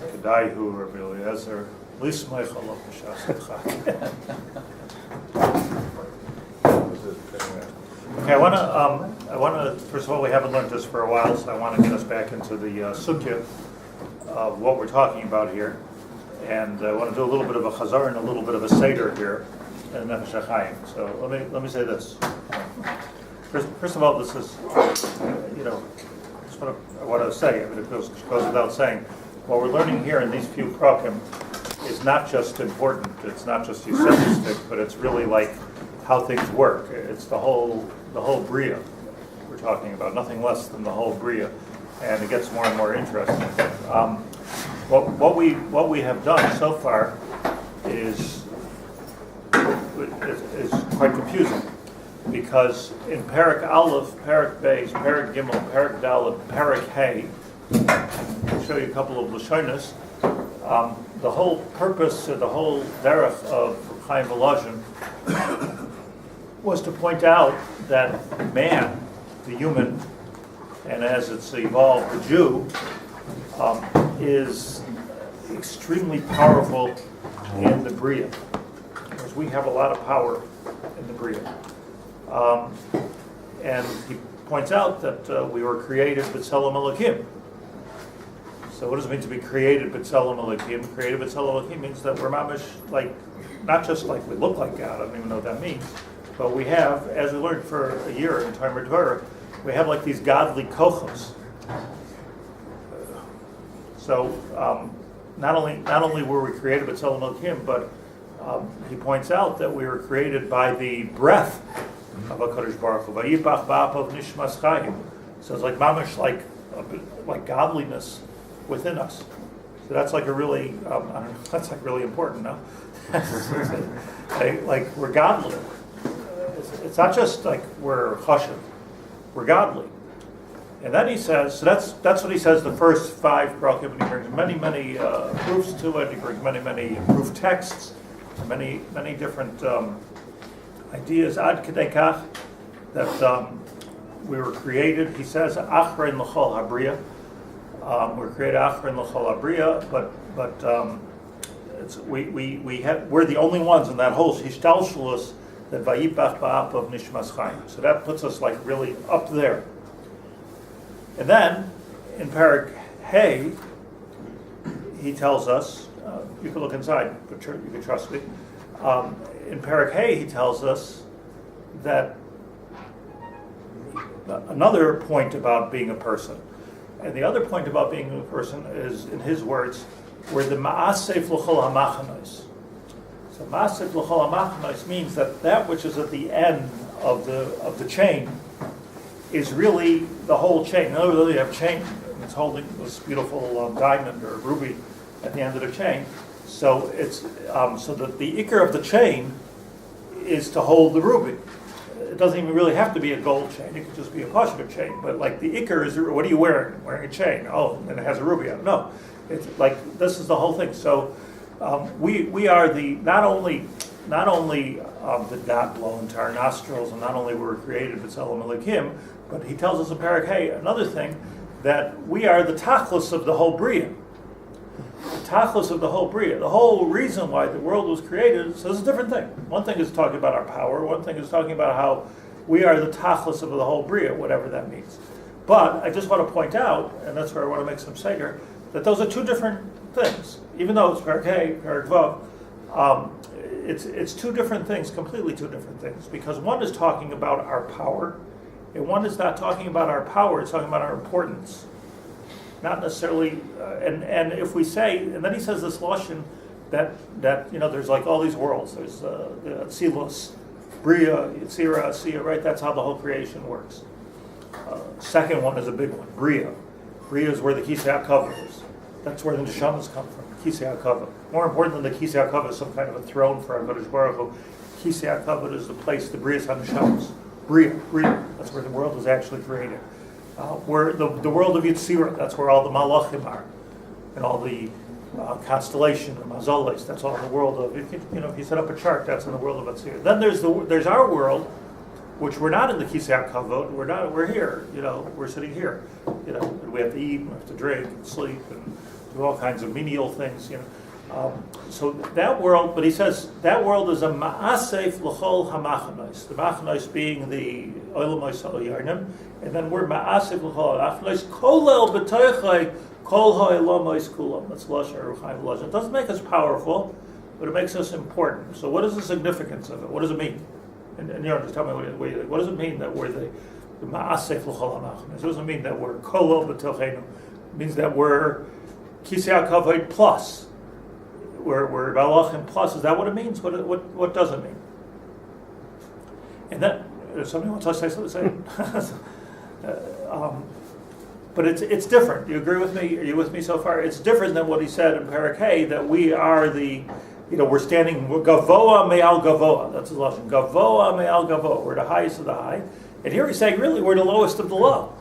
Kedayu Rabbi Eliezer Lismei Chalav B'Shas Okay, I want to. First of all, we haven't learned this for a while, so I want to get us back into the sugya of what we're talking about here, and I want to do a little bit of a chazar and a little bit of a seder here in Nefesh Hachaim. So let me say this. First of all, this is just what I want to say. I mean, it goes without saying. What we're learning here in these few prakim is not just important. It's not just eusemistic, but it's really like how things work. It's the whole bria we're talking about, nothing less than the whole bria, and it gets more and more interesting. What we have done so far is quite confusing, because in Perek Aleph, Perek Beis, Perek Gimel, Perek Dalet, Perek Hey, I'll show you a couple of lashonos. The whole purpose, the whole derech of Reb Chaim Volozhin was to point out that man, the human, and as it's evolved, the Jew, is extremely powerful in the Bria, because we have a lot of power in the Bria. And he points out that we were created b'tzelem Elokim. So what does it mean to be created b'tzelem Elokim? Created b'tzelem Elokim means that we're mamish, like, not just like we look like God, I don't even know what that means, but we have, as we learned for a year in Torah, we have like these godly kochos. So not only were we created b'tzelem Elokim, but he points out that we were created by the breath of HaKadosh Baruch Hu. Vayipach ba'apav nishmas chayim. So it's like mamish, like godliness within us. So that's like a really, I don't know, that's like really important, no? Like we're godly. It's not just like we're chashiv, we're godly. And then he says, so that's what he says the first 5 parakim, and he brings many proofs to it, he brings many proof texts, many different ideas, ad kedei kach, that we were created, he says, achrein l'chol habriya, we're created achrein l'chol habriya, but we're the only ones in that whole hishtalshelus that vayipach ba'apav nishmas chayim. So that puts us like really up there. And then in Perek Hey, he tells us, you can look inside, but you can trust me. In Perek Hey, he tells us that another point about being a person, and the other point about being a person is, in his words, we're the ma'asef l'chol ha'machanos. So ma'asef l'chol ha'machanos means that which is at the end of the chain is really the whole chain. In other words, you have a chain, and it's holding this beautiful diamond or ruby at the end of the chain. So it's so that the ikar of the chain is to hold the ruby. It doesn't even really have to be a gold chain. It could just be a pashut chain. But like the ikar is, what are you wearing? I'm wearing a chain. Oh, and it has a ruby on it. No, it's like this is the whole thing. So we are the not only did God blow into our nostrils, and not only were we created b'tzelem Elokim, but he tells us in Perek Hey another thing, that we are the tachlis of the whole bria. The tachlis of the whole bria. The whole reason why the world was created, so it's a different thing. One thing is talking about our power, one thing is talking about how we are the tachlis of the whole bria, whatever that means. But I just want to point out, and that's where I want to make some seder, that those are two different things. Even though it's Perek Hey, Perek Vav, it's two different things, completely two different things, because one is talking about our power, and one is not talking about our power, it's talking about our importance. Not necessarily, and if we say, and then he says this lashon that there's like all these worlds. There's the Tzilos, Bria, Yitzira, Asiya, right? That's how the whole creation works. Second one is a big one, Bria. Bria is where the Kisei HaKavod is. That's where the neshamas come from, Kisei HaKavod. More important than the Kisei HaKavod is some kind of a throne for HaKadosh Baruch Hu. Kisei HaKavod is the place, the Brias HaNeshamas. Bria, that's where the world was actually created. Where the world of Yitzira, that's where all the malachim are, and all the constellation, the mazoles, that's all the world of, if you set up a chart, that's in the world of Yitzira. Then there's our world, which we're not in the Kisei HaKavod. We're here. We're sitting here. And we have to eat, we have to drink, and sleep, and do all kinds of menial things. So that world, but he says that world is a ma'asef l'chol hamachanos. The machanos being the oilamos ha'oyanim, and then we're ma'asef l'chol hamachanos. Kollel b'toichai kol ha'olamos kulam. That's Lashon Reb Chaim Volozhin. It doesn't make us powerful, but it makes us important. So what is the significance of it? What does it mean? And just tell me what does it mean that we're the ma'asef l'chol hamachanos? It doesn't mean that we're kollel b'toichenu. It means that we're Kisei HaKavod plus. We're Balachim plus. Is that what it means? What does it mean? And then, if somebody wants to say something, but it's different. You agree with me? Are you with me so far? It's different than what he said in Parak Hay, that we are we're standing, Gavoa me'al Gavoa. That's his lesson. Gavoa me'al Gavoa. We're the highest of the high. And here he's saying, really, we're the lowest of the low.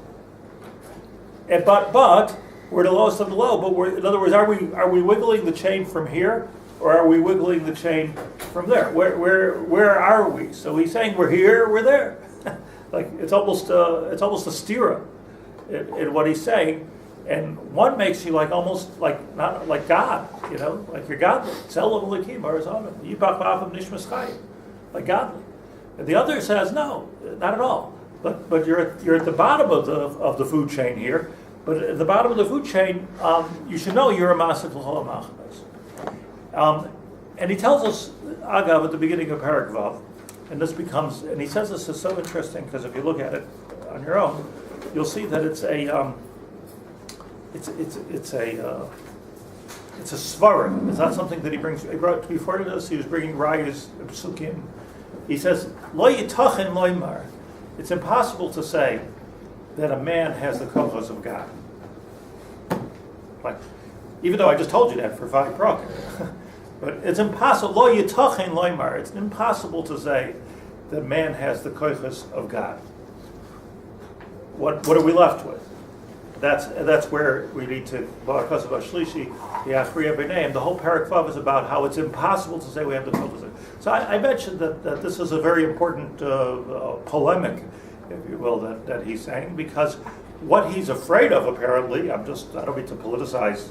But we're the lowest of the low, but in other words, are we wiggling the chain from here, or are we wiggling the chain from there? Where are we? So he's saying we're here, we're there. Like it's almost a stira in what he's saying, and one makes you almost not like God, like you're godly. Tzelem l'kim arizona yipach ba'avam nishmas chayim, like godly. And the other says no, not at all. But you're at the bottom of the food chain here. But at the bottom of the food chain, you should know you're a Ma'aseh L'chol HaMachnos. And he tells us, Agav, at the beginning of Parak Vav, and he says this is so interesting because if you look at it on your own, you'll see that it's a svarim. It's not something that he brought before this. He was bringing rayas, psukim. He says, Lo yitachin loymar. It's impossible to say that a man has the kochos of God. Even though I just told you that for 5 prok. But it's impossible. Lo yitachin loymar. It's impossible to say that man has the kochos of God. What are we left with? That's where we need to. The whole Parak Vav is about how it's impossible to say we have the kochos. So I mentioned that this is a very important polemic, if you will, that he's saying, because what he's afraid of, apparently, I don't mean to politicize,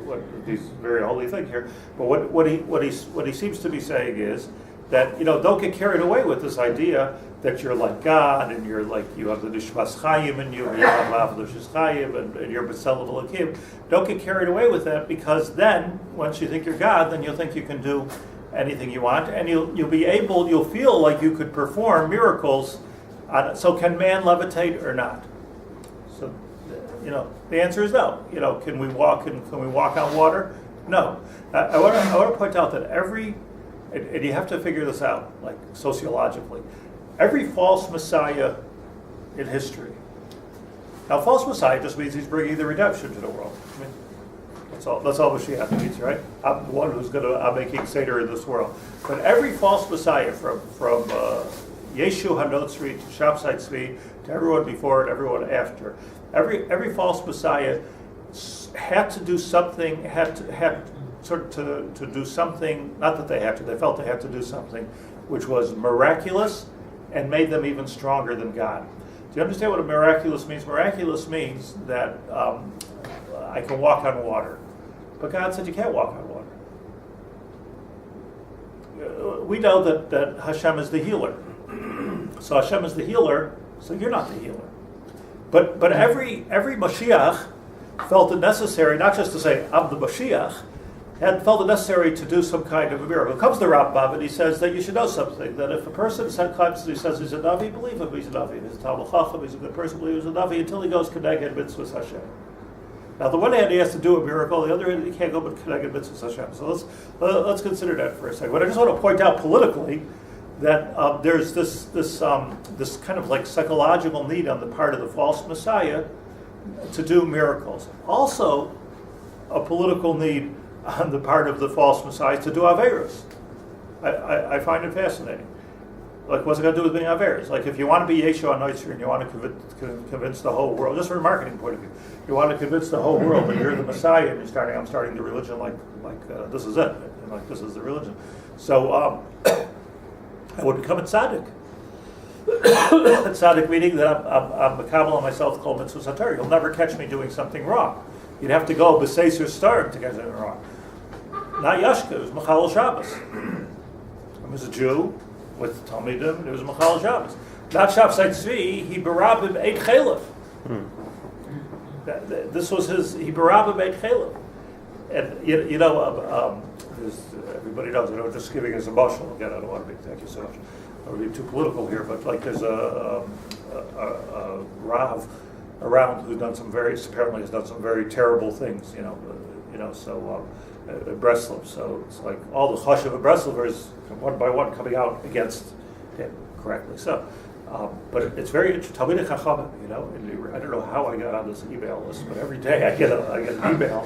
what these very holy thing here, but what he seems to be saying is that, don't get carried away with this idea that you're like God, and you're like, you have the Nishmas Chayim, and you have the Nishmas Chayim, and you're B'Tselem Elokim. Don't get carried away with that, because then, once you think you're God, then you'll think you can do anything you want, and you'll feel like you could perform miracles. So can man levitate or not? So, the answer is no. Can we walk on water? No. I want to point out that and you have to figure this out, sociologically. Every false messiah in history. Now, false messiah just means he's bringing the redemption to the world. I mean, that's all Mashiach means, right? I'm the one I'm making Seder in this world. But every false messiah from Yeshu Hanotzri to Shabsai Tzvi, to everyone before and everyone after. Every false messiah had to do something, to do something, not that they had to, they felt they had to do something, which was miraculous and made them even stronger than God. Do you understand what a miraculous means? Miraculous means that I can walk on water. But God said you can't walk on water. We know that Hashem is the healer. So Hashem is the healer, so you're not the healer. But every Mashiach felt it necessary, not just to say, I'm the Mashiach, and felt it necessary to do some kind of a miracle. Comes the Rambam and he says that you should know something, that if a person claims he says he's a Navi, believe him, he's a Navi. He's a Talmud Chacham, he's a good person, believe he's a Navi, until he goes Keneged Mitzvahs Hashem. Now, the one hand he has to do a miracle, the other hand he can't go but Keneged Mitzvahs Hashem. So let's consider that for a second. But I just want to point out politically that there's this kind of psychological need on the part of the false Messiah to do miracles. Also, a political need on the part of the false Messiah to do Averos. I find it fascinating. What's it got to do with being Averos? If you want to be Yeshua Noitzir and you want to convince the whole world, just from a marketing point of view, you want to convince the whole world that you're the Messiah and I'm starting the religion this is it, and this is the religion. So I would become a tzaddik. Tzaddik meaning that I'm makabel on myself kol mitzvos haTorah. You'll never catch me doing something wrong. You'd have to go b'seis or starve to catch something wrong. Not Yashka, it was Machal Shabbos. He was a Jew with Talmidim, and it was Machal Shabbos. Not Shabsai Tzvi, he barabim ate chaylev. This was his, he barabim ate chaylev. And everybody knows, just giving us a mashal. Again, I don't want to be, thank you so much. I don't want to be too political here, but like there's a Rav around who's done apparently has done some very terrible things, so Breslav. So it's like all the chashuv of Breslavers, one by one, coming out against him, correctly so. But it's very interesting. Talmidei Chachamim, I don't know how I got on this email list, but every day I get an email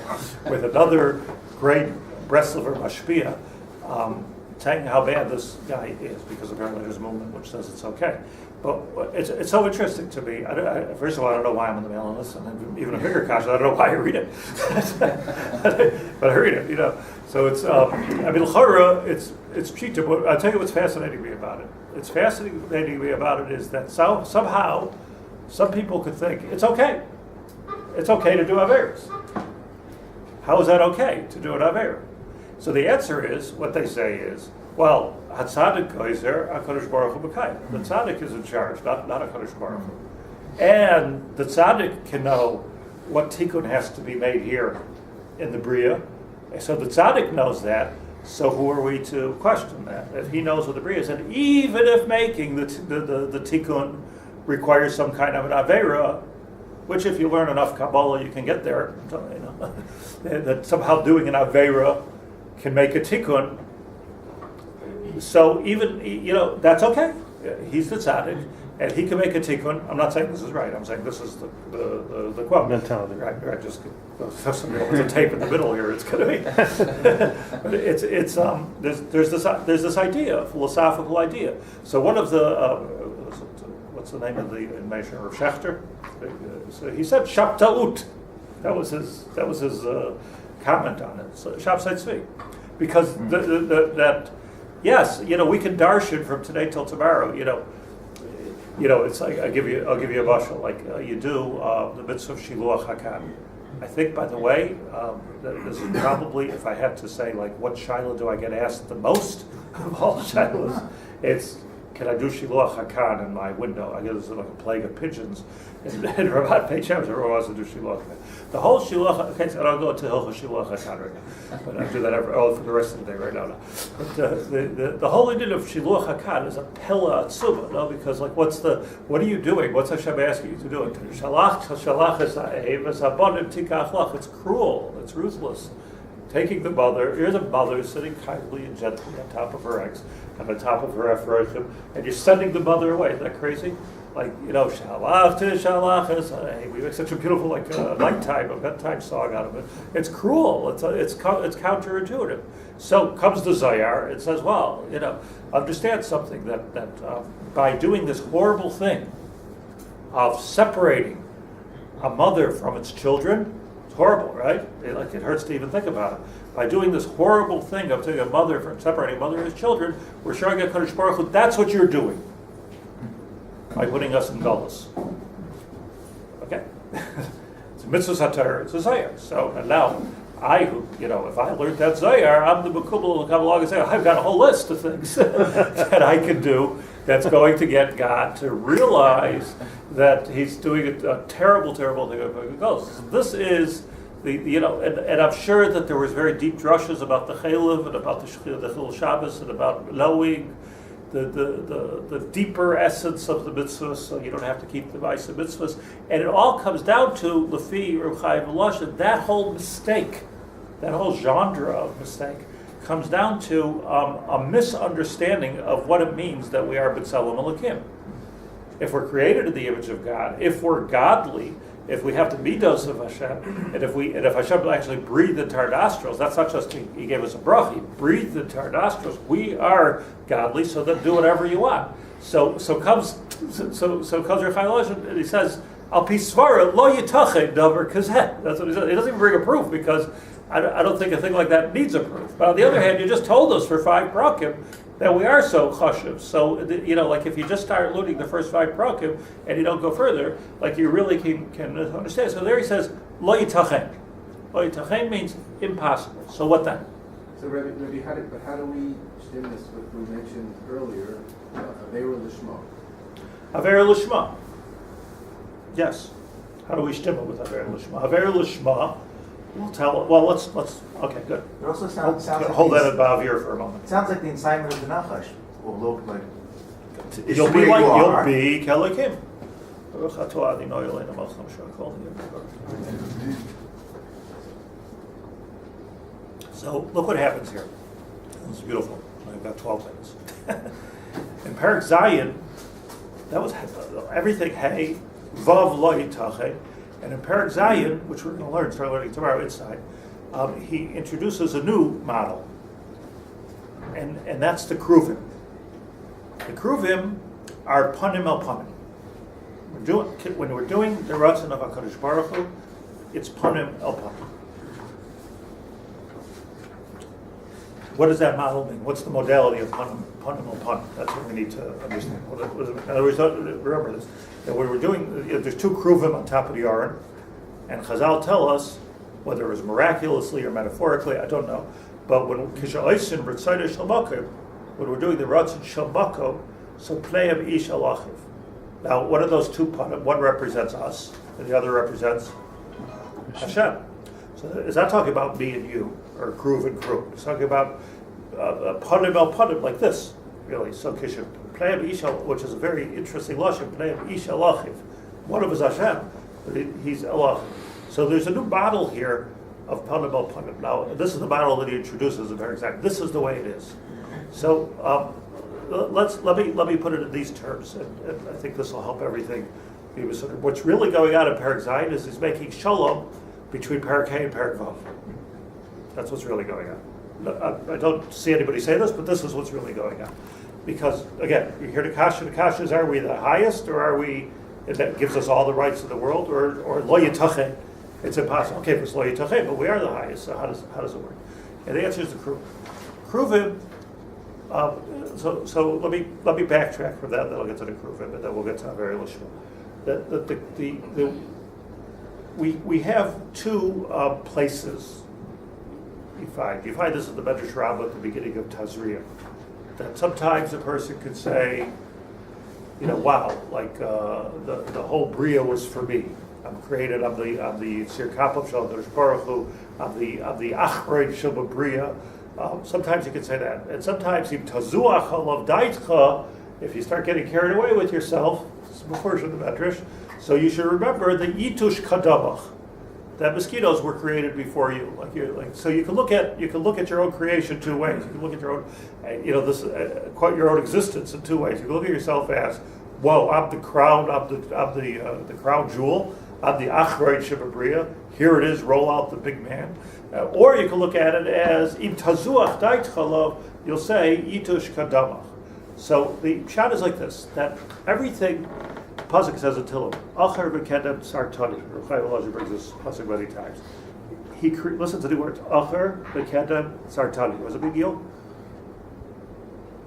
with another great Breslaver mashpia saying how bad this guy is, because apparently there's a movement which says it's okay. But it's so interesting to me. First of all, I don't know why I'm on the mailing list, and even a bigger question, I don't know why I read it. But I read it, So it's, l'chora, it's pshita, but I'll tell you what's fascinating me about it. It's fascinating me about it is that somehow some people could think it's okay. It's okay to do averos. How is that okay to do an avera? So the answer is, what they say is, well, HaTzadik Goizer, HaKadosh Baruch Hu B'Kayim. The Tzadik is in charge, not HaKadosh Baruch Hu. And the Tzadik can know what tikkun has to be made here in the Bria. So the Tzadik knows that, so who are we to question that? If he knows what the Bria is, and even if making the tikkun requires some kind of an avera, which if you learn enough Kabbalah, you can get there, that somehow doing an avera can make a tikkun. So even, that's okay. He's the tzaddik, and he can make a tikkun. I'm not saying this is right. I'm saying this is the quote. Mentality. Right. Just have somebody with a tape in the middle here. It's going to be. But there's this idea, philosophical idea. So one of the what's the name of the inmation of Schechter? So he said Shabtaut. That was his comment on it. So Shabsai Tzvi, because that. Yes, we can darshan from today till tomorrow. It's like I'll give you a mashal. Like you do the mitzvah of shiluach hakan. I think, by the way, this is probably, if I had to say, like, what shiloh do I get asked the most of all shilohs? It's, can I do shiluach hakan in my window? I guess it's like a plague of pigeons. And Ramat Bet Shemesh, everyone wants to do shiluach hakan. The whole shiluach, okay, so I don't go to Hilchah shiluach hakan right now, but I do that for the rest of the day right now. But the whole idea of shiluach hakan is a pella atzuba, no? Because like, what are you doing? What's Hashem asking you to do? It's cruel. It's ruthless. Taking the mother, here's a mother sitting kindly and gently on top of her eggs, and on top of her efroshim, and you're sending the mother away. Isn't that crazy? Like, shalach to shalach. We make such a beautiful, like, nighttime, a bedtime song out of it. It's cruel. It's counterintuitive. So comes the Zohar. It says, well, understand something that by doing this horrible thing of separating a mother from its children. Horrible, right? It hurts to even think about it. By doing this horrible thing of taking a mother from separating a mother and his children, we're showing a Kadosh Baruch Hu, that's what you're doing by putting us in galus. Okay, it's a mitzvah haTorah, it's a Zohar. So and now if I learned that Zohar, I'm the Mekubal who come along and say, I've got a whole list of things that I can do that's going to get God to realize that He's doing a terrible, terrible thing of ghosts. This is and I'm sure that there was very deep drushes about the Chaylev and about the Chil Shabbos and about knowing the deeper essence of the mitzvahs, so you don't have to keep the Bais mitzvahs. And it all comes down to Lefi Reb Chaim Volozhin. That whole mistake, that whole genre of mistake, comes down to a misunderstanding of what it means that we are B'Tselem Elokim. If we're created in the image of God, if we're godly, if we have the midos of Hashem, and if Hashem actually breathed into our nostrils, that's not just He gave us a brach, He breathed into our nostrils. We are godly, so then do whatever you want. So comes Reb Chaim Volozhin, and he says, Al pi svara lo yitached davar kazeh. That's what he says. He doesn't even bring a proof because I don't think a thing like that needs a proof. But on the other hand, you just told us for 5 brakim that we are so chashuv. So, like if you just start learning the first 5 prakim and you don't go further, like you really can understand. So there he says, lo yitachem. Lo yitachem means impossible. So what then? So Rabbi, how do we stem this, what we mentioned earlier, Avera Lishma? Avera Lishma. Yes. How do we stem it with Avera Lishma? Avera Lishma, we'll tell, well, let's, okay, good. It also sounds like hold that at Bavir for a moment. It sounds like the incitement of the Nachash will look like. You'll be Kelakim. So look what happens here. It's beautiful. I've got 12 minutes. In Perek Zayin, that was everything Hey, Vav Lo Yitachem. And in Perek Zayin, which we're going to start learning tomorrow inside, he introduces a new model. And that's the Kruvim. The Kruvim are Panim El Panim. When we're doing the Ratzon of HaKadosh Baruch Hu, it's Panim El Panim. What does that model mean? What's the modality of Panim El Panim? That's what we need to understand. In other words, remember this. That when we're doing, there's 2 Kruvim on top of the Aron, and Chazal tell us, whether it was miraculously or metaphorically, I don't know, but when we're doing the Ratzon Shalmako, so Pleiam Ish Alachiv. Now, what are those 2 Panim? One represents us, and the other represents Hashem. So is that talking about me and you, or Kruv and Kruv? It's talking about Panim El Panim, like this, really. So Kishem, Pleiam Ish, which is a very interesting lashon, Pleiam Ish Alachiv. One of us is Hashem, but he's Alachiv. So there's a new model here of Panim El Panim. Now, this is the model that he introduces in Perek Zayin. This is the way it is. So let me put it in these terms, and I think this will help everything. What's really going on in Perek Zayin is he's making shalom between Perek Hey and Perek Vav. That's what's really going on. I don't see anybody say this, but this is what's really going on. Because, again, you hear the kasha is, are we the highest, or are we, that gives us all the rights in the world, or lo yitachem, it's impossible. Okay, it's lo yitachem, but we are the highest, so how does it work? And the answer is the Kruvim. Kruvim, so let me backtrack from that, then I'll get to the Kruvim, and then we'll get to Avera Lishma. We have 2 places. You find this is the Medrash Rabbah at the beginning of Tazria, that sometimes a person could say, wow, like the whole Bria was for me. I'm created. I'm the Sir Kapov Shal Kadosh Baruch Hu. I'm the Achrein Shel Bria. Sometimes you can say that, and sometimes if Tazuach Halav Daitcha, if you start getting carried away with yourself, this is before the Medrash. So you should remember the Yitush Kadamach, that mosquitoes were created before you. So you can look at your own creation 2 ways. You can look at your own, quite your own existence in 2 ways. You can look at yourself as, whoa, I'm the crown, the crown jewel. I'm the Achrein Shebabria. Here it is, roll out the big man. Or you can look at it as Im Tazuach Daitchalav. You'll say Yitush Kadamach. So the shot is like this: that everything. Pasuk says until Acher v'kedem sartani. Reb Chaim Volozhin brings this pasuk many times. Listen to the words. Acher v'kedem sartani. Was a big deal.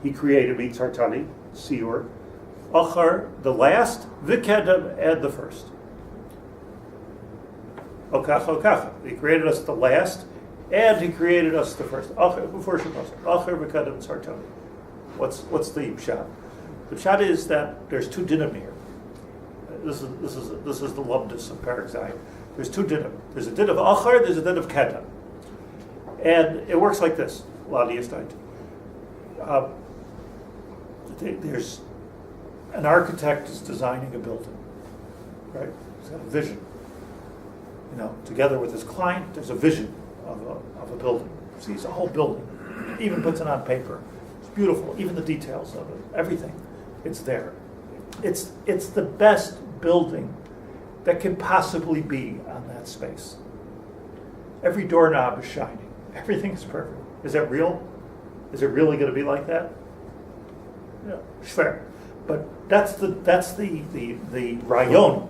He created me sartani, siur. Acher, the last, v'kedem, and the first. Okacha. He created us the last, and he created us the first. Acher, before Shabbos. Acher v'kedem sartani. What's the pshat? The pshat is that there's 2 dinim here. This is the lumdus of Perek Zayin. There's 2 dinim. There's a din of achar, there's a din of kedem. And it works like this. There's an architect is designing a building, right? He's got a vision. Together with his client, there's a vision of a building. Sees a whole building, even puts it on paper. It's beautiful, even the details of it, everything. It's there. It's the best building that can possibly be on that space. Every doorknob is shining. Everything is perfect. Is that real? Is it really going to be like that? No, fair. But that's the rayon.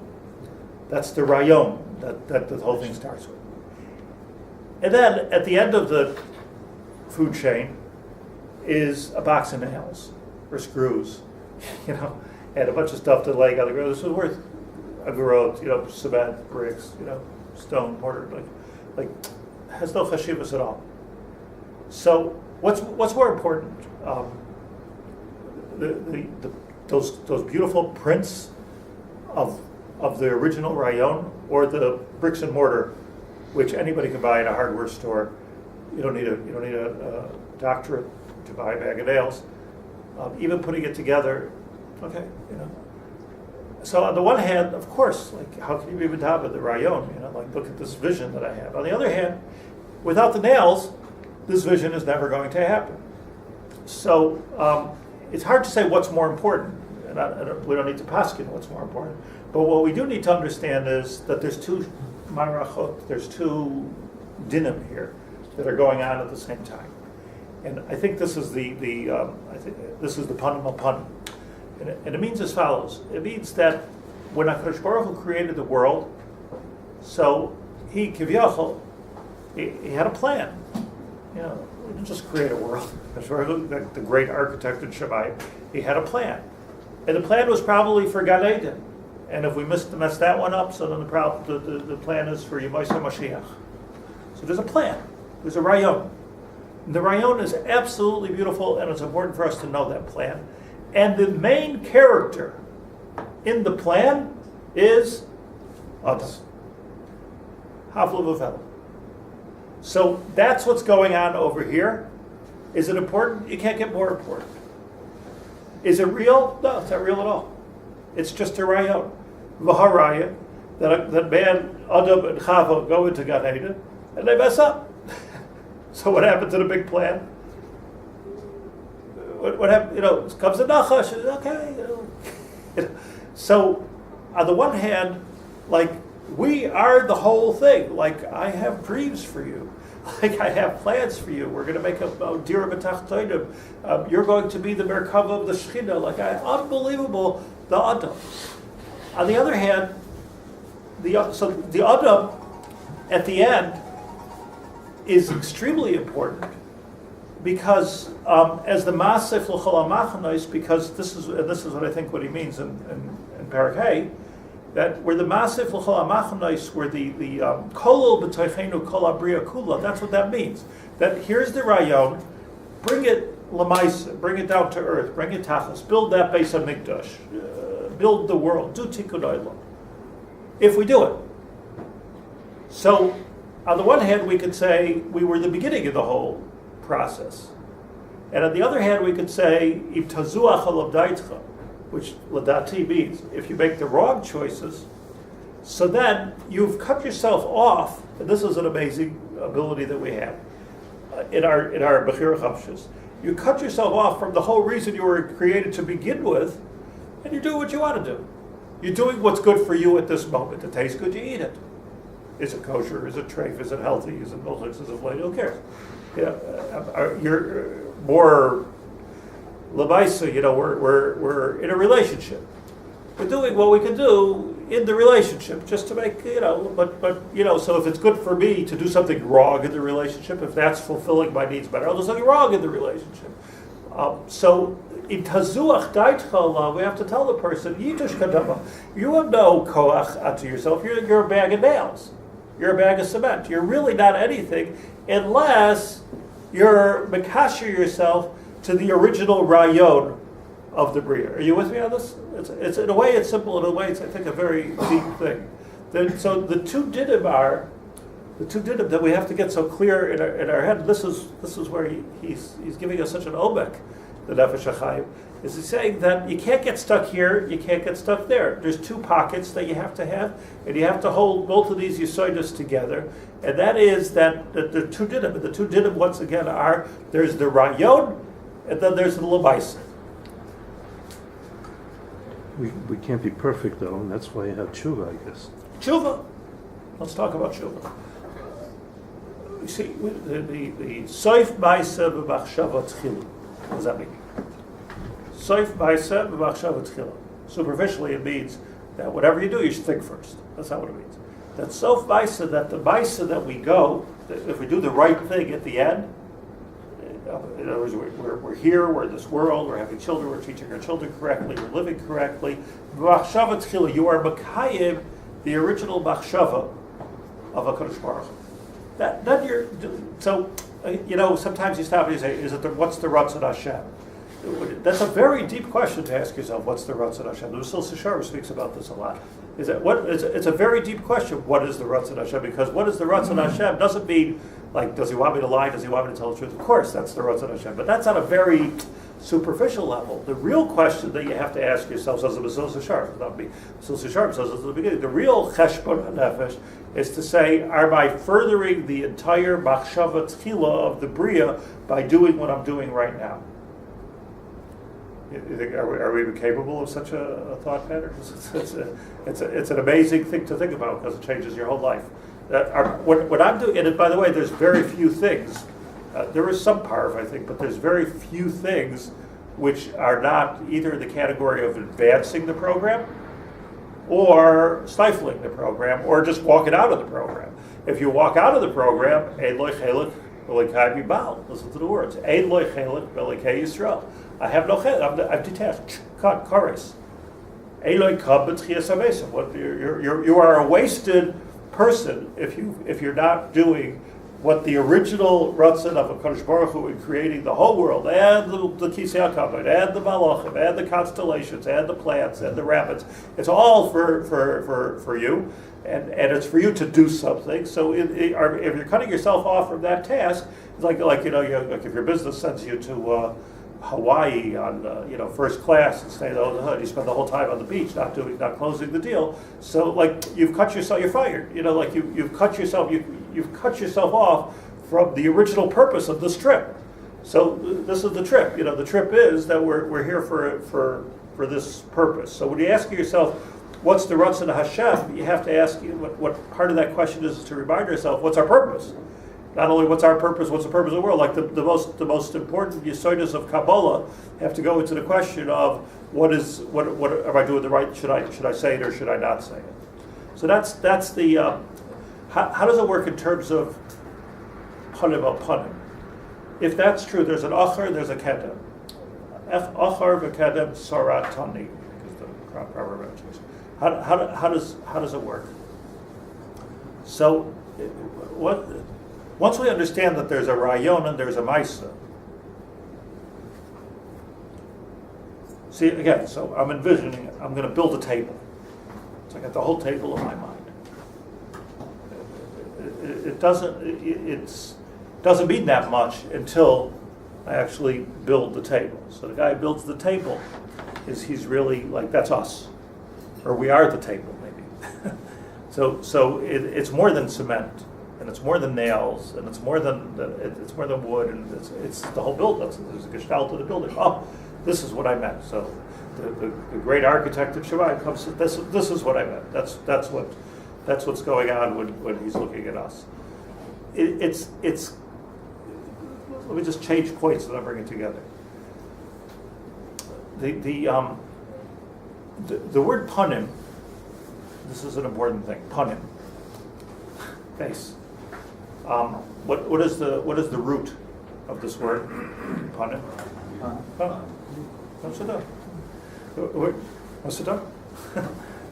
That's the rayon that the whole thing starts with. And then at the end of the food chain, is a box of nails or screws, and a bunch of stuff to lay on the ground. This was worth a groat, cement, bricks, stone, mortar, like has no chashivas at all. So what's more important? Those beautiful prints of the original rayon, or the bricks and mortar, which anybody can buy in a hardware store. You don't need a doctorate to buy a bag of nails. Even putting it together, okay, So on the one hand, of course, like how can you be medaba the rayon? Like look at this vision that I have. On the other hand, without the nails, this vision is never going to happen. So it's hard to say what's more important, and we don't need to paskin what's more important. But what we do need to understand is that there's two marachot, there's two dinim here that are going on at the same time, and I think this is the panim al panim, and it means as follows. It means that when HaKadosh Baruch Hu created the world, so he kivyachol, he had a plan. He didn't just create a world. The great architect in Shemayim, he had a plan, and the plan was probably for Gan Eden. And if we mess that one up, so then the plan is for Yemaisa Mashiach. So there's a plan. There's a rayon. And the rayon is absolutely beautiful, and it's important for us to know that plan. And the main character in the plan is Adam. Havlu v'vel. So that's what's going on over here. Is it important? You can't get more important. Is it real? No, it's not real at all. It's just a rayon. V'haraya, that man, Adam and Chava go into Gan Eden, and they mess up. So what happened to the big plan? What happened? Comes the Nachash. Okay. So on the one hand, like we are the whole thing. Like I have dreams for you. Like I have plans for you. We're going to make a dira b'tachtonim. You're going to be the merkava of the Shechina. Like unbelievable, the Adam. On the other hand, the Adam at the end is extremely important because as the Masef l'chol ha'machanois, because this is what I think what he means in Parak Hey, that where the Masef l'chol ha'machanois, where the Kollel b'toichenu kol habriya kula, that's what that means. That here's the rayon, bring it lamaisa, bring it down to earth, bring it tachas, build that Beis HaMikdash. Build the world, do tikkun olam. If we do it. So, on the one hand, we could say we were the beginning of the whole process. And on the other hand, we could say, if tazuach alabdaitcha, which ladati means, if you make the wrong choices, so then you've cut yourself off, and this is an amazing ability that we have in our Bechira Chavshus. You cut yourself off from the whole reason you were created to begin with, and you do what you want to do. You're doing what's good for you at this moment. It tastes good, you eat it. Is it kosher? Is it treif? Is it healthy? Is it milchix? Is it flat? Who cares? You're more lebaisa. We're in a relationship. We're doing what we can do in the relationship, just to make So if it's good for me to do something wrong in the relationship, if that's fulfilling my needs better, I'll do something wrong in the relationship. So. In tazuach daitcha, we have to tell the person, Yitush kadama, you have no koach unto yourself. You're a bag of nails. You're a bag of cement. You're really not anything unless you're makasher yourself to the original rayon of the bria. Are you with me on this? It's in a way it's simple. In a way it's I think a very deep thing. So the two dinim that we have to get so clear in our head. This is where he's giving us such an omek. The Nefesh Hachaim is saying that you can't get stuck here, you can't get stuck there. There's two pockets that you have to have, and you have to hold both of these yisoidos together. And that is that the two dinim. And the two dinim once again are there's the rayon, and then there's the lebaisa. We can't be perfect though, and that's why you have tshuva, I guess. Tshuva. Let's talk about tshuva. You see, the soif ma'aseh b'machshava tchila. What does that mean? Soif ma'aseh b'machshava tchila. Superficially, it means that whatever you do, you should think first. That's not what it means. That sof ma'aseh, that the ma'aseh that we go, that if we do the right thing at the end, In other words, we're here, we're in this world, we're having children, we're teaching our children correctly, we're living correctly. Machshava tchila, you are makayim, the original machshava of HaKadosh Baruch Hu. That you're, so, sometimes you stop and you say, what's the Ratzon Hashem? That's a very deep question to ask yourself, what's the Ratzon Hashem? The Shaar speaks about this a lot. It's a very deep question, what is the Ratzon Hashem? Because what is the Ratzon Hashem doesn't mean, like, does he want me to lie? Does he want me to tell the truth? Of course, that's the Ratzon Hashem. But that's on a very superficial level. The real question that you have to ask yourself, says the Shaar, not me, Shaar says at the beginning, the real cheshbon nefesh is to say, am I furthering the entire machshava tchila of the bria by doing what I'm doing right now? You think, are we even capable of such a thought pattern? It's an amazing thing to think about because it changes your whole life. What I'm doing, and by the way, there's very few things. There is some parv, I think, but there's very few things which are not either in the category of advancing the program or stifling the program or just walking out of the program. If you walk out of the program, ein lo chelik v'leikai bibal. Listen to the words. Ein lo chelik v'leikai Yisrael. I have no chelik. I'm detached. Cut, chorus. Ein lo kab b'tchias hamesim. You are a wasted person if you're not doing what the original Ratzon of HaKadosh Baruch Hu in creating the whole world, and the Kisei HaKavod, and the Malachim, and the constellations, and the plants, and the rabbits. It's all for you, and it's for you to do something. So if you're cutting yourself off from that task, it's like like if your business sends you to Hawaii on first class and stay under the hood, you spend the whole time on the beach not closing the deal. So like you've cut yourself, you're fired. You've cut yourself off from the original purpose of this trip. So this is the trip. The trip is that we're here for this purpose. So when you ask yourself, what's the Ratzon Hashem, you have to ask what part of that question is to remind yourself, what's our purpose? Not only what's our purpose, what's the purpose of the world? Like the most important yesodis of Kabbalah have to go into the question of what am I doing the right? Should I say it or should I not say it? So that's the how does it work in terms of panim al panim? If that's true, there's an achar, there's a kedem. Achar v'kedem saratani is the proper pronunciation. How does it work? So once we understand that there's a rayon and there's a maisa, see again. So I'm envisioning I'm going to build a table. So I got the whole table in my mind. It doesn't mean that much until I actually build the table. So the guy who builds the table he's really like that's us, or we are the table maybe. so it's more than cement, and it's more than nails, and it's more than wood, and it's the whole build. There's a gestalt of the building. Oh, this is what I meant. So the great architect of Shammai comes. This is what I meant. That's what's going on when he's looking at us. It's. Let me just change points and I'll bring it together. The word panim. This is an important thing. Panim. Face. What is the root of this word? Panim. What's it up? What's it up?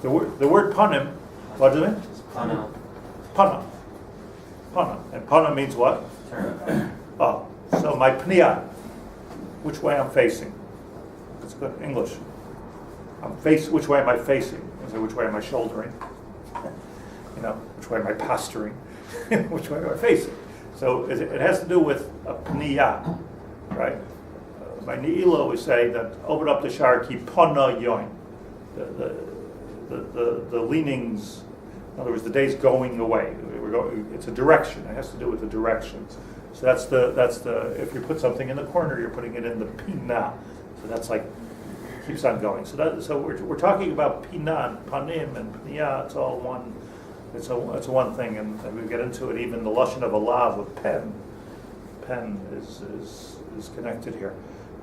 The word panim. What does it mean? Pana. Pana. Pana. And pana means what? Oh, so my pnia, which way I'm facing. That's good English. Which way am I facing? So which way am I shouldering? Which way am I posturing? Which way am I facing? So it has to do with a pnia, right? By Ne'ilah we say that open up the Shaar ki pana yoin. The leanings, in other words, the day's going away. It's a direction. It has to do with the directions. So that's the. If you put something in the corner, you're putting it in the pina. So that's like keeps on going. So we're talking about pina and panim and pnia. It's all one. It's one thing, and we get into it. Even the lashon of a lav with pen. Pen is connected here.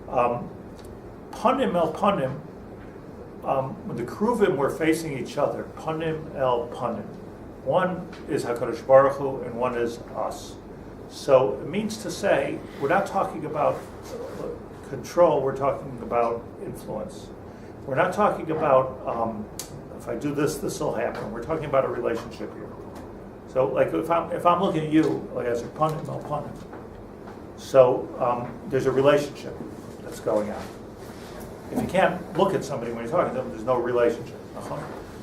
Panim el panim. When the kruvim were facing each other, panim el panim. One is HaKadosh Baruch Hu and one is us. So it means to say, we're not talking about control, we're talking about influence. We're not talking about, if I do this, this will happen. We're talking about a relationship here. So like if I'm looking at you, like as a panim, al panim. So there's a relationship that's going on. If you can't look at somebody when you're talking to them, there's no relationship.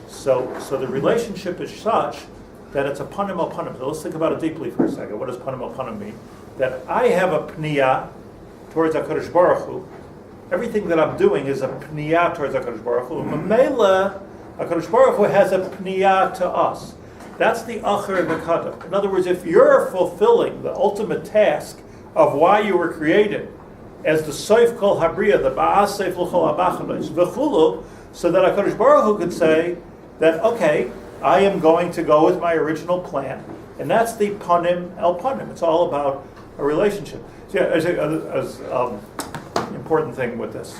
So the relationship is such that it's a panim al panim. So let's think about it deeply for a second. What does panim al panim mean? That I have a pniya towards HaKadosh Baruch Hu. Everything that I'm doing is a pniya towards HaKadosh Baruch Hu. Mamela, HaKadosh Baruch Hu has a pniya to us. That's the acher v'kadam. In other words, if you're fulfilling the ultimate task of why you were created, as the soif kol habriya, the ba'as seif l'chol ha'machanois, v'chulu, so that HaKadosh Baruch Hu could say that, okay, I am going to go with my original plan. And that's the panim el panim. It's all about a relationship. So yeah, as important thing with this,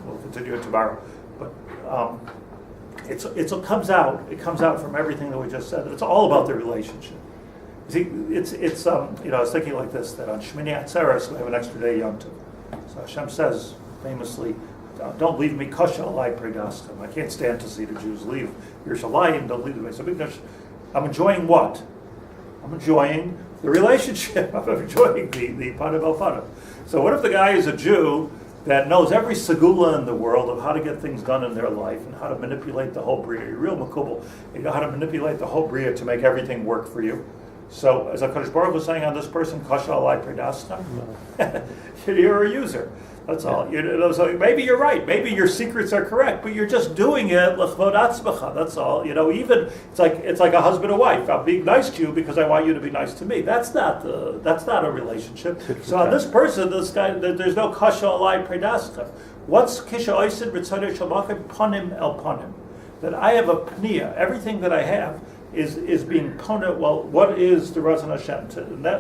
we'll continue it tomorrow, but it comes out from everything that we just said. It's all about the relationship. See, it's I was thinking like this, that on Shmini Atzeres we have an extra day Yom Tov. So Hashem says famously, don't leave me kosher alai predastim. I can't stand to see the Jews leave Yerushalayim, don't leave me. So because I'm enjoying what? I'm enjoying the relationship. I'm enjoying the panim el panim. So what if the guy is a Jew that knows every segula in the world of how to get things done in their life and how to manipulate the whole bria? You're real makubal. You know how to manipulate the whole bria to make everything work for you. So as HaKadosh Baruch was saying on this person, kasha alai predastam, you're a user. That's all. So maybe you're right. Maybe your secrets are correct, but you're just doing it l'chvod atzmacha. That's all. Even it's like a husband and wife. I'm being nice to you because I want you to be nice to me. That's not a relationship. So on this person, this guy, there's no kasha alai predastam. What's kisha oisid b'tzadei shalmachim panim el panim? That I have a pniya. Everything that I have is being panim. Well, what is the Razan Hashem?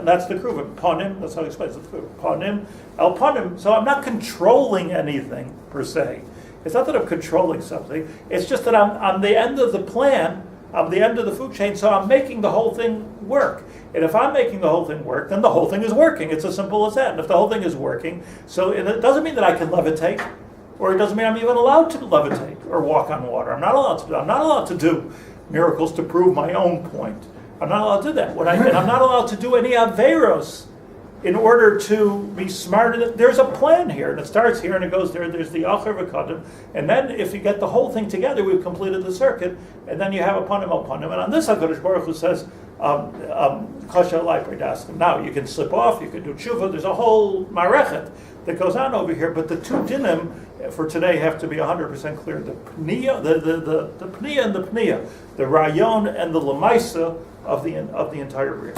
That's the Kruva. Panim, that's how it explains it. Panim, el panim. So I'm not controlling anything, per se. It's not that I'm controlling something. It's just that I'm the end of the plan. I'm the end of the food chain, so I'm making the whole thing work. And if I'm making the whole thing work, then the whole thing is working. It's as simple as that. And if the whole thing is working, and it doesn't mean that I can levitate, or it doesn't mean I'm even allowed to levitate or walk on water. I'm not allowed to do miracles to prove my own point. I'm not allowed to do that. And I'm not allowed to do any averos in order to be smarter. There's a plan here, and it starts here and it goes there. There's the acher v'kadam, and then if you get the whole thing together, we've completed the circuit, and then you have a panim al panim. And on this, HaKadosh Baruch Hu says, kasha alai predastim. Now you can slip off, you can do tshuva. There's a whole marechet that goes on over here, but the two dinim for today have to be 100% clear. The pniya, the pniya and the pniya, the rayon and the lemaisa of the entire bria.